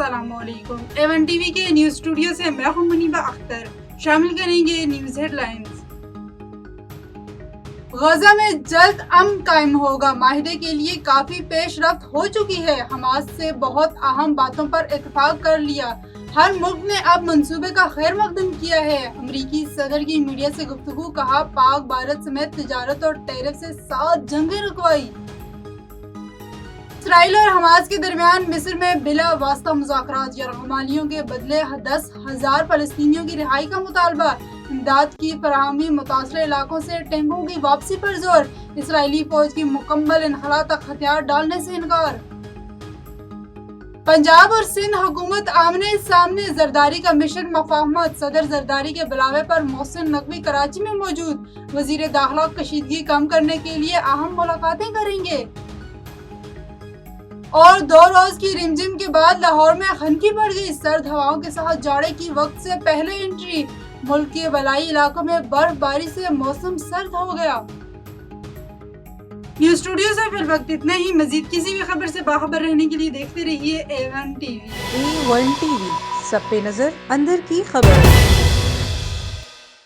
अस्सलाम वालेकुम। A1 TV के न्यूज स्टूडियो से मैं हूं मुनीबा अख्तर। शामिल करेंगे न्यूज हेडलाइंस। गजा में जल्द अमन कायम होगा, माहिदे के लिए काफी पेशरफ्त हो चुकी है। हमास से बहुत अहम बातों पर इत्तेफाक कर लिया। हर मुल्क ने अब मंसूबे का खैर मकदम किया है। अमरीकी सदर की मीडिया से गुफ्तगू, कहा पाक भारत समेत तिजारत और टैरिफ से 7 जंगें रुकवाई। इसराइल और हमास के दरमियान मिस्र में बिला वास्ता मुज़ाकरात, यरगमालियों के बदले 10,000 फलस्तीनियों की रिहाई का मुतालबा। इमदाद की फराहमी, मुतासर इलाकों से टैंकों की वापसी पर जोर। इसराइली फौज की मुकम्मल इनखला तक हथियार डालने से इनकार। पंजाब और सिंध हुकूमत आमने सामने, जरदारी का मिशन मफाहमत। सदर जरदारी के बुलावे पर मोहसिन नकवी कराची में मौजूद। वजीर दाखिला कशीदगी कम करने के लिए अहम मुलाकातें करेंगे। और 2 रोज की रिमझिम के बाद लाहौर में खनकी बढ़ गई। सर्द हवाओं के साथ जाड़े की वक्त से पहले एंट्री। मुल्क के बलाई इलाकों में बर्फबारी से मौसम सर्द हो गया। न्यूज स्टूडियो से फिर वक्त इतना ही। मजीद किसी भी खबर से बाखबर रहने के लिए देखते रहिए A1 टीवी। A1 टीवी, सब पे नजर, अंदर की खबर।